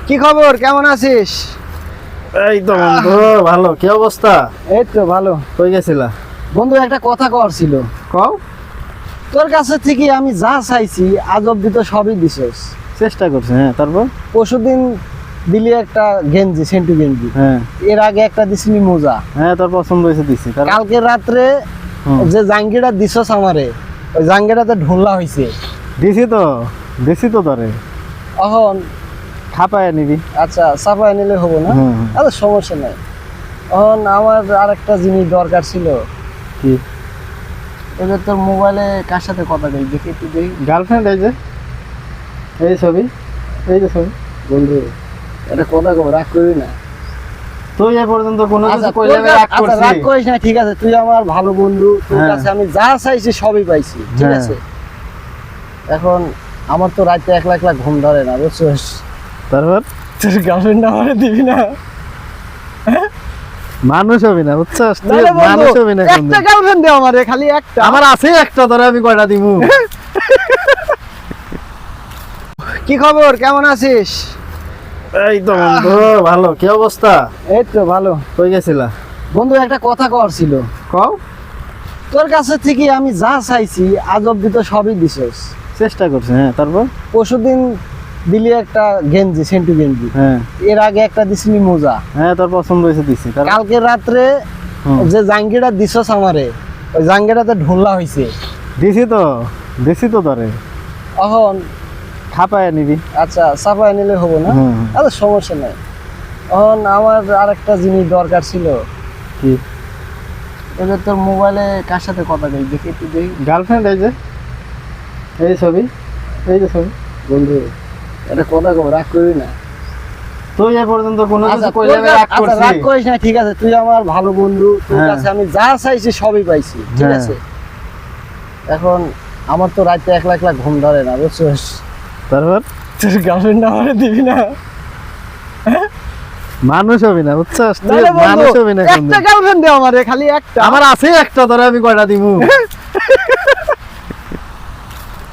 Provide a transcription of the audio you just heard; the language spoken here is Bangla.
কি খবর, কেমন আছিস? এই তো বন্ধু ভালো। কি অবস্থা? এই তো ভালো। কই গেছিলা? বন্ধু, একটা কথা কওয়ার ছিল। কও। তোর কাছে থেকে আমি যা চাইছি আজ অব্দি তো সবই দিছস। চেষ্টা করছি, হ্যাঁ। তারপর পরশুদিন দিলি একটা গেঞ্জি, সেন্টু গেঞ্জি। হ্যাঁ এর আগে একটা দিছিলি মোজা। হ্যাঁ, তোর পছন্দ হয়েছে দিছি। কালকে রাত্রে যে জাঙ্গিটা দিছস আমারে, ওই জাঙ্গিটাতে ঢোলা হইছে। দিছি তো তোরে। এখন খাপায় নিবি। আচ্ছা, চাপায় নিলে হবো না? আচ্ছা, সমস্যা নাই। এখন আমার আরেকটা জিনিস দরকার ছিল। কি? এবার তোর মোবাইলে কার সাথে কথা কই দেখি, একটু দেখি। গার্লফ্রেন্ড এই যে, এই ছবি, এই যে ছবি। বন্ধু, এটা কথা কব, রাগ করবি না। তুই এ পর্যন্ত কোনো কিছু আচ্ছা, কইলে আমি রাগ আচ্ছা, করছি? রাগ করিস না, ঠিক আছে। তুই আমার ভালো বন্ধু, তোর হ্যাঁ। কাছে আমি যা চাইছি সবই পাইছি, ঠিক হ্যাঁ। আছে। এখন আমার তো রাতে একলা একলা ঘুম ধরে না, বুঝছিস? তারপর তোর গার্লফ্রেন্ড আমারে দিবি না? মানুষ হবি না, বুঝছস? তুই নাহলে বন্ধু, মানুষ হবি না একটা কোনদিন। গার্লফ্রেন্ড দে আমারে, খালি একটা। আমার আছে একটা, ধরে আমি কয়টা দিমু? কি খবর, কেমন আছিস? এই তো বন্ধু ভালো। কি অবস্থা? এই তো ভালো। কই গেছিলা? বন্ধু, একটা কথা কওয়ার ছিল। কও। তোর কাছে থেকে আমি যা চাইছি আজ অব্দি তো সবই দিছস। চেষ্টা করছি, হ্যাঁ। তারপর পরশুদিন দিলি একটা গেঞ্জি, সেন্টু গেঞ্জি। হ্যাঁ এর আগে একটা দিছিলি মোজা। হ্যাঁ, তোর পছন্দ হয়েছে দিছি। কালকে রাত্রে যে জাঙ্গিটা দিছস আমারে, ওই জাঙ্গিটাতে ঢোলা হইছে। দিছি তো তোরে। এখন খাপায় নিবি। আচ্ছা, চাপায় নিলে হবো না? আচ্ছা, সমস্যা নাই। এখন আমার আরেকটা জিনিস দরকার ছিল। কি? এবার তোর মোবাইলে কার সাথে কথা কই দেখি, একটু দেখি। গার্লফ্রেন্ড এই যে, এই ছবি, এই যে ছবি। বন্ধু, এটা কথা কব, রাগ করবি না। তুই এ পর্যন্ত কোনো কিছু আচ্ছা, কইলে আমি রাগ আচ্ছা, করছি? রাগ করিস না, ঠিক আছে। তুই আমার ভালো বন্ধু, তোর হ্যাঁ। কাছে আমি যা চাইছি সবই পাইছি, ঠিক হ্যাঁ। আছে। এখন আমার তো রাতে একলা একলা ঘুম ধরে না, বুঝছিস? তারপর তোর গার্লফ্রেন্ড আমারে দিবি না? মানুষ হবি না, বুঝছস? তুই নাহলে বন্ধু, মানুষ হবি না একটা কোনদিন। গার্লফ্রেন্ড দে আমারে, খালি একটা। আমার আছে একটা, ধরে আমি কয়টা দিমু?